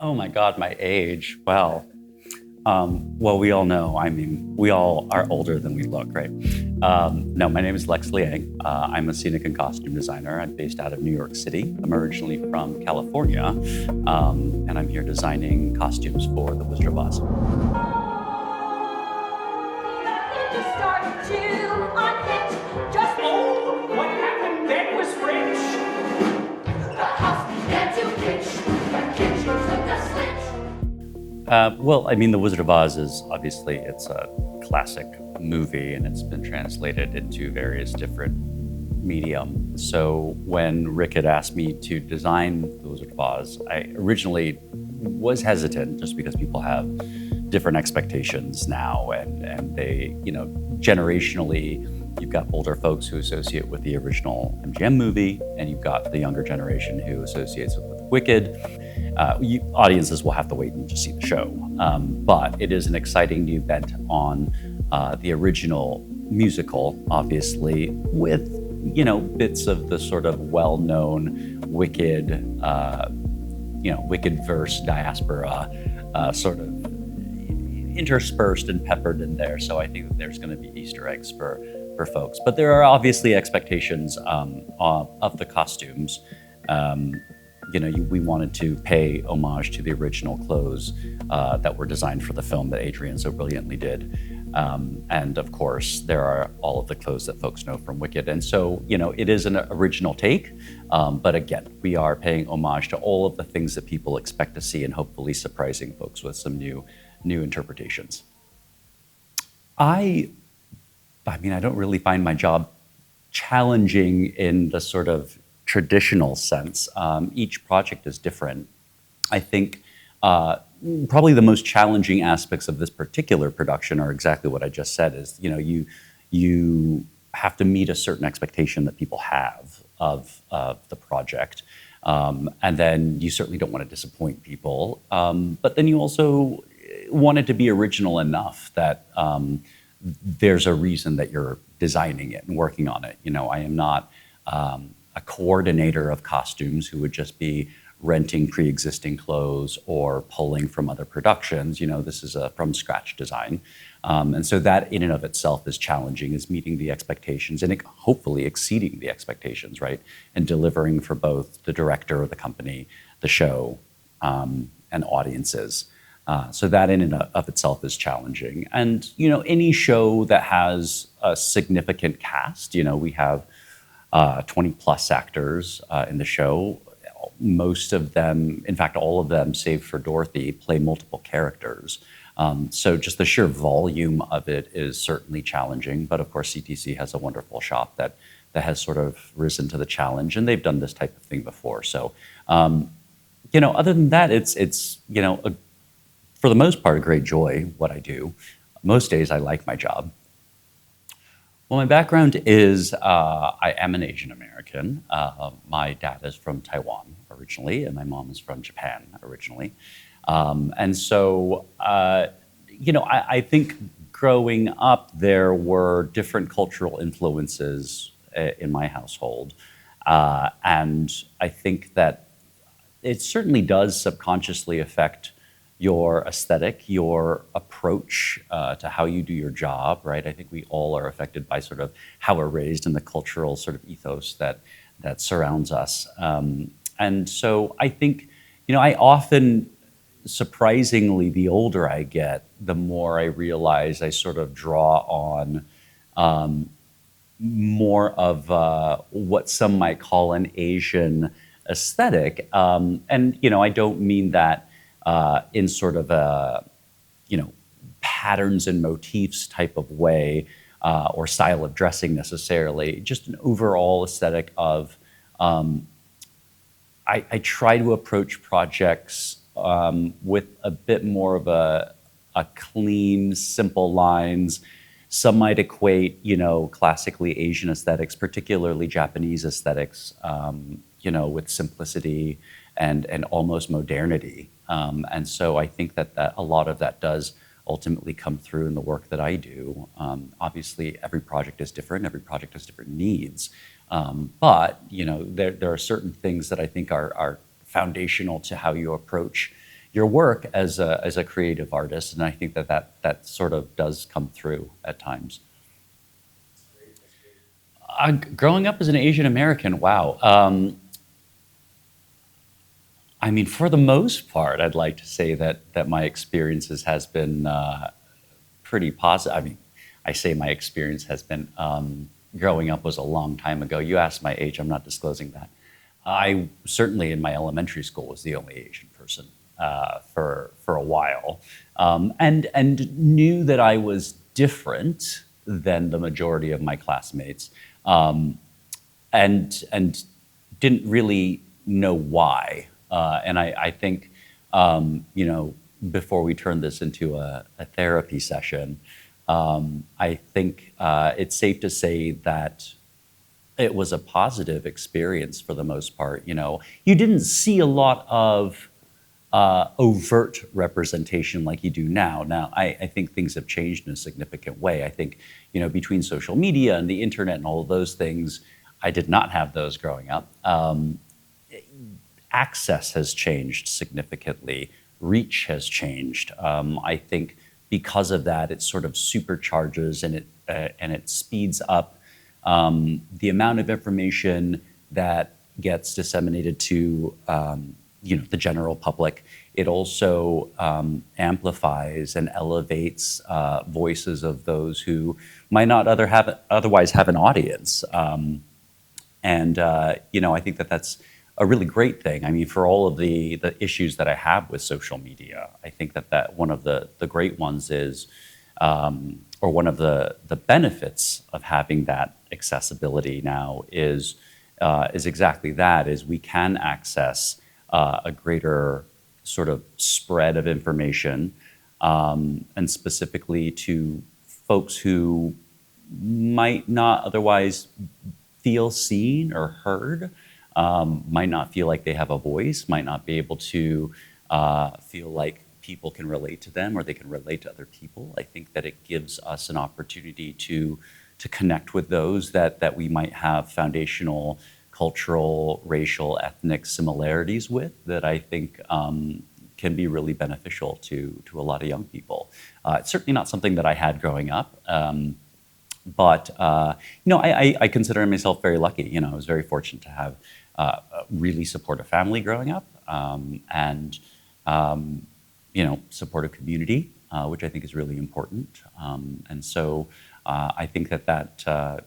Oh my God, my age. Well, we all know. I mean, we all are older than we look, right? No, my name is Lex Liang. I'm a scenic and costume designer. I'm based out of New York City. I'm originally from California, and I'm here designing costumes for The Wizard of Oz. What happened then was rich. The house began to pitch. The kitchen took a switch. Well, I mean, The Wizard of Oz is obviously it's a classic movie, and it's been translated into various different medium. So when Rick had asked me to design The Wizard of Oz, I originally was hesitant just because people have different expectations now, and they, generationally, you've got older folks who associate with the original MGM movie, and you've got the younger generation who associates it with Wicked. Audiences will have to wait and just see the show. But it is an exciting new bent on the original musical, obviously, with, bits of the sort of well-known Wicked, Wicked verse diaspora sort of interspersed and peppered in there. So I think that there's going to be Easter eggs for folks. But there are obviously expectations of the costumes. We wanted to pay homage to the original clothes that were designed for the film that Adrian so brilliantly did. And of course, there are all of the clothes that folks know from Wicked. And so, it is an original take. But again, we are paying homage to all of the things that people expect to see and hopefully surprising folks with some new interpretations. I don't really find my job challenging in the sort of traditional sense. Each project is different. I think probably the most challenging aspects of this particular production are exactly what I just said is, you have to meet a certain expectation that people have of the project. And then you certainly don't want to disappoint people. But then you also want it to be original enough that there's a reason that you're designing it and working on it. I am not a coordinator of costumes who would just be renting pre-existing clothes or pulling from other productions. This is a from scratch design. And so that in and of itself is challenging, is meeting the expectations and hopefully exceeding the expectations, right? And delivering for both the director, the company, the show, and audiences. So that in and of itself is challenging. And, any show that has a significant cast, we have 20 plus actors in the show. Most of them, in fact, all of them, save for Dorothy, play multiple characters. So just the sheer volume of it is certainly challenging. But of course, CTC has a wonderful shop that has sort of risen to the challenge, and they've done this type of thing before. So, other than that, it's for the most part, a great joy what I do. Most days I like my job. Well, my background is I am an Asian American. My dad is from Taiwan originally, and my mom is from Japan originally. And so, I think growing up, there were different cultural influences in my household. And I think that it certainly does subconsciously affect your aesthetic, your approach to how you do your job, right? I think we all are affected by sort of how we're raised and the cultural sort of ethos that surrounds us. And so I think, I often, surprisingly, the older I get, the more I realize I sort of draw on more of what some might call an Asian aesthetic. And, I don't mean that in sort of a, patterns and motifs type of way or style of dressing necessarily, just an overall aesthetic of, I try to approach projects with a bit more of a clean, simple lines. Some might equate, classically Asian aesthetics, particularly Japanese aesthetics, with simplicity and almost modernity. And so I think that a lot of that does ultimately come through in the work that I do. Obviously, every project is different. Every project has different needs. But there are certain things that I think are foundational to how you approach, your work as a creative artist, and I think that sort of does come through at times. Growing up as an Asian American, wow. I mean, for the most part, I'd like to say that my experiences has been pretty positive. I mean, I say my experience has been growing up was a long time ago. You asked my age, I'm not disclosing that. I certainly in my elementary school was the only Asian person for a while, and knew that I was different than the majority of my classmates, and didn't really know why. And I think, before we turn this into a therapy session, I think it's safe to say that it was a positive experience for the most part. You didn't see a lot of overt representation like you do now. Now, I think things have changed in a significant way. I think, between social media and the internet and all of those things, I did not have those growing up. Access has changed significantly. Reach has changed. I think because of that, it sort of supercharges and it speeds up the amount of information that gets disseminated to the general public. It also amplifies and elevates voices of those who might not otherwise have an audience. I think that that's a really great thing. I mean, for all of the issues that I have with social media, I think that one of the great ones is, or one of the benefits of having that accessibility now is exactly that, is we can access a greater sort of spread of information, and specifically to folks who might not otherwise feel seen or heard, might not feel like they have a voice, might not be able to feel like people can relate to them or they can relate to other people. I think that it gives us an opportunity to connect with those that we might have foundational cultural, racial, ethnic similarities with, that I think can be really beneficial to a lot of young people. It's certainly not something that I had growing up. But I consider myself very lucky. I was very fortunate to have a really supportive family growing up, and supportive community, which I think is really important. And so I think that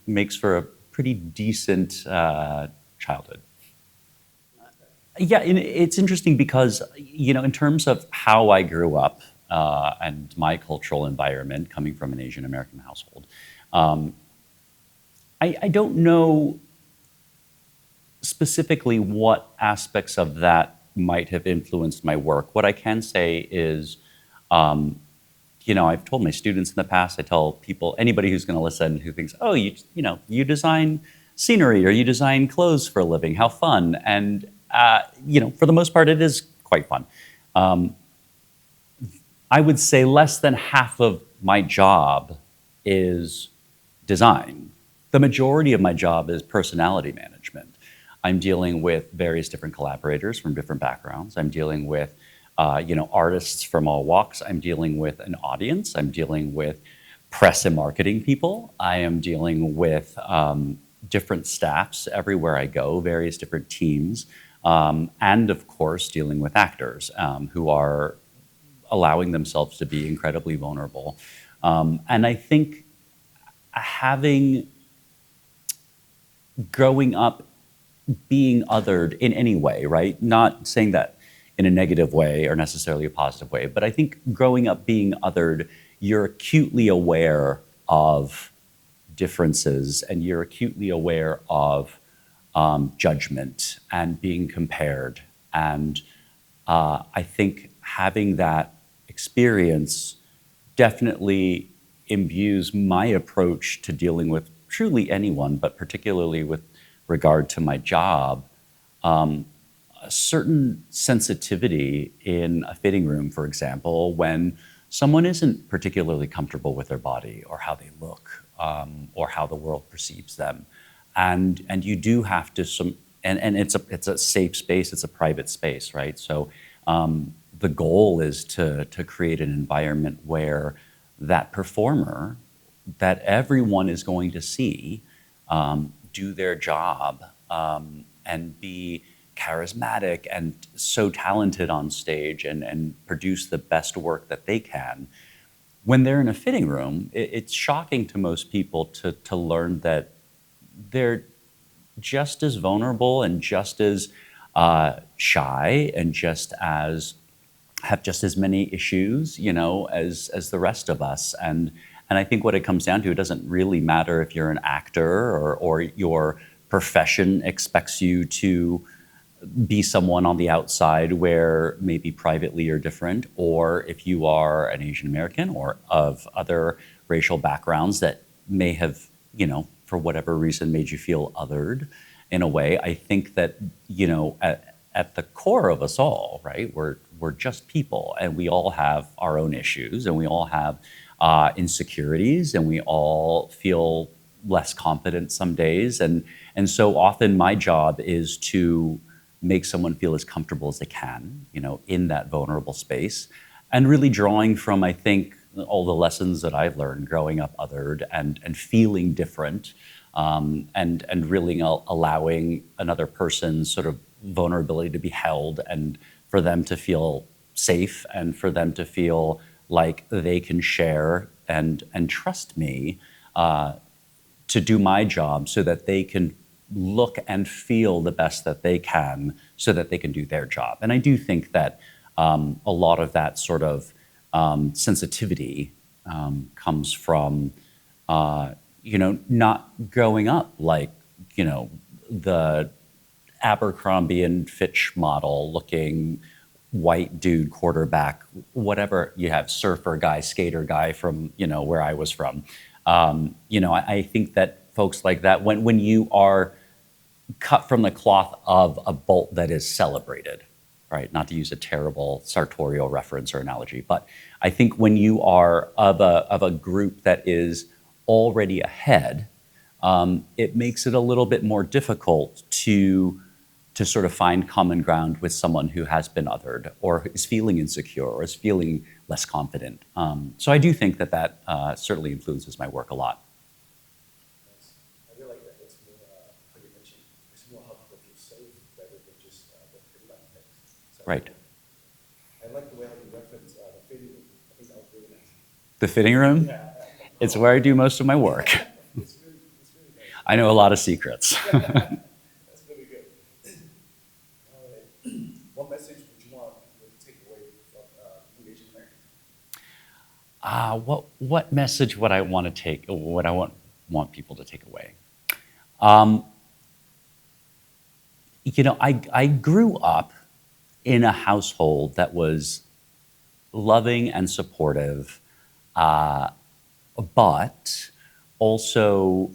makes for a pretty decent childhood. Yeah, and it's interesting because in terms of how I grew up, and my cultural environment, coming from an Asian American household, I don't know specifically what aspects of that might have influenced my work. What I can say is, I've told my students in the past, I tell people, anybody who's going to listen who thinks, oh, you design scenery or you design clothes for a living, how fun. And, for the most part, it is quite fun. I would say less than half of my job is design. The majority of my job is personality management. I'm dealing with various different collaborators from different backgrounds. I'm dealing with, artists from all walks. I'm dealing with an audience. I'm dealing with press and marketing people. I am dealing with different staffs everywhere I go, various different teams, and of course, dealing with actors who are allowing themselves to be incredibly vulnerable. And I think growing up being othered in any way, right? Not saying that in a negative way or necessarily a positive way, but I think growing up being othered, you're acutely aware of differences and you're acutely aware of judgment and being compared. And I think having that experience definitely imbues my approach to dealing with truly anyone, but particularly with regard to my job, a certain sensitivity in a fitting room, for example, when someone isn't particularly comfortable with their body or how they look, or how the world perceives them. And you do have to and it's a safe space, it's a private space, right? So The goal is to create an environment where that performer that everyone is going to see do their job and be charismatic and so talented on stage and produce the best work that they can. When they're in a fitting room, it's shocking to most people to learn that they're just as vulnerable and just as shy and just as have just as many issues, as the rest of us. And I think what it comes down to, it doesn't really matter if you're an actor or your profession expects you to be someone on the outside where maybe privately you're different, or if you are an Asian American or of other racial backgrounds that may have, for whatever reason made you feel othered in a way. I think that, at the core of us all, right, we're just people, and we all have our own issues, and we all have insecurities, and we all feel less confident some days. And so often my job is to make someone feel as comfortable as they can, in that vulnerable space, and really drawing from, I think, all the lessons that I've learned growing up othered and feeling different, and really allowing another person's sort of vulnerability to be held, and for them to feel safe, and for them to feel like they can share and trust me to do my job so that they can look and feel the best that they can so that they can do their job. And I do think that a lot of that sort of sensitivity comes from, not growing up like, the Abercrombie and Fitch model looking white dude quarterback, whatever you have, surfer guy, skater guy from, where I was from. I think that folks like that, when you are cut from the cloth of a bolt that is celebrated, right? Not to use a terrible sartorial reference or analogy, but I think when you are of a group that is already ahead, it makes it a little bit more difficult to sort of find common ground with someone who has been othered or is feeling insecure or is feeling less confident. So I do think that certainly influences my work a lot. I really like that. It's more, how you mentioned, it's more how people feel safe rather than just what everybody thinks. So Right. I like the way how you reference the fitting room. I think that was really nice. The fitting room? Yeah. It's where I do most of my work. It's really nice. I know a lot of secrets. That's really good. All right. What message would you want people to take away from new Asian Americans? What message would I want to take? What I want people to take away? I grew up in a household that was loving and supportive, but also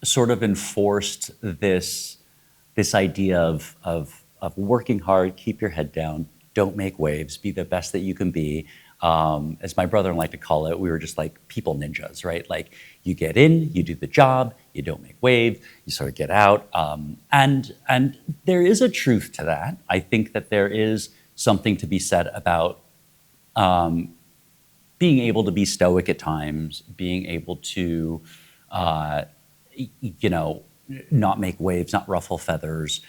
sort of enforced this idea of working hard, keep your head down, don't make waves, be the best that you can be. As my brother liked to call it, we were just like people ninjas, right? Like you get in, you do the job, you don't make waves, you sort of get out. And there is a truth to that. I think that there is something to be said about being able to be stoic at times, being able to, not make waves, not ruffle feathers.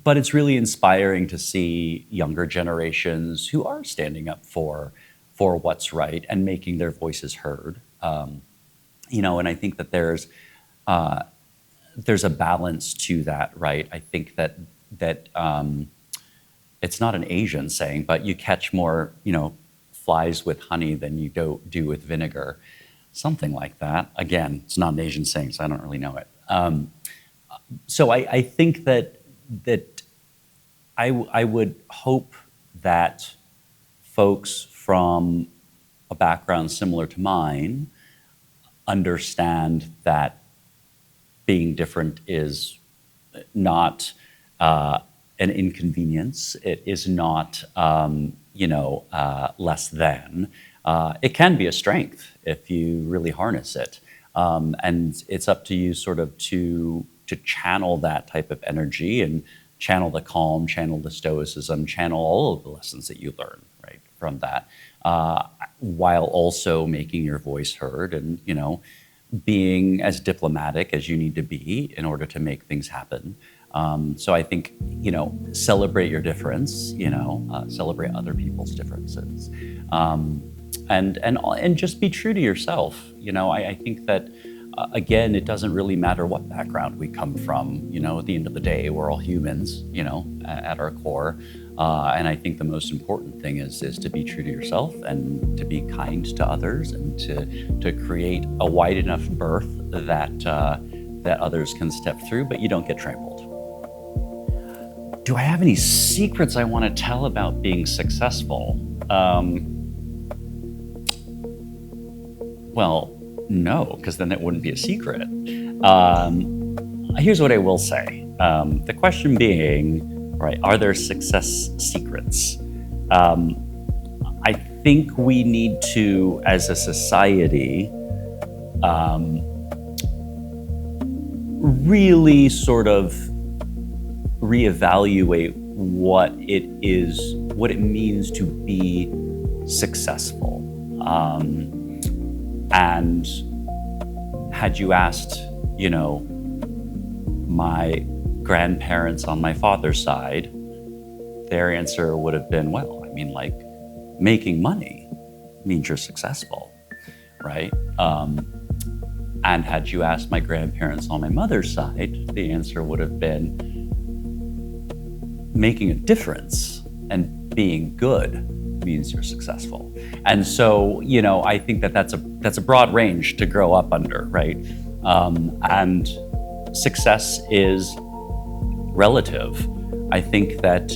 But it's really inspiring to see younger generations who are standing up for what's right and making their voices heard. And I think that there's a balance to that, right? I think that it's not an Asian saying, but you catch more, flies with honey than you do with vinegar, something like that. Again, it's not an Asian saying, so I don't really know it. So I think that I would hope that folks from a background similar to mine understand that being different is not an inconvenience. It is not, less than. It can be a strength if you really harness it. And it's up to you sort of to channel that type of energy and channel the calm, channel the stoicism, channel all of the lessons that you learn, right, from that, while also making your voice heard and, being as diplomatic as you need to be in order to make things happen. So I think, celebrate your difference, celebrate other people's differences. And just be true to yourself. I think that, again, it doesn't really matter what background we come from. At the end of the day, we're all humans, at our core. And I think the most important thing is to be true to yourself and to be kind to others and to create a wide enough berth that others can step through, but you don't get trampled. Do I have any secrets I want to tell about being successful? Well, no, because then it wouldn't be a secret. Here's what I will say. The question being, right, are there success secrets? I think we need to, as a society, really sort of reevaluate what it means to be successful. And had you asked, my grandparents on my father's side, their answer would have been, well, making money means you're successful, right? And had you asked my grandparents on my mother's side, the answer would have been making a difference and being good means you're successful. And so, I think that's a broad range to grow up under, right? And success is relative. I think that,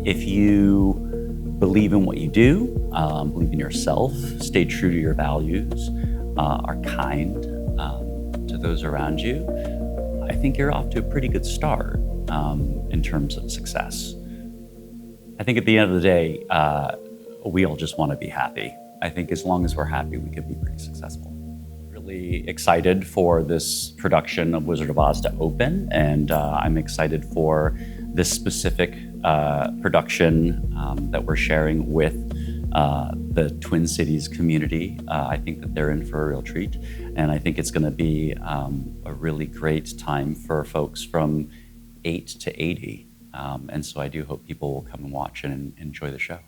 if you believe in what you do, believe in yourself, stay true to your values, are kind to those around you, I think you're off to a pretty good start in terms of success. I think at the end of the day, we all just want to be happy. I think as long as we're happy, we can be pretty successful. Really excited for this production of Wizard of Oz to open, and I'm excited for this specific production that we're sharing with the Twin Cities community. I think that they're in for a real treat, and I think it's going to be a really great time for folks from 8 to 80. And so I do hope people will come and watch and enjoy the show.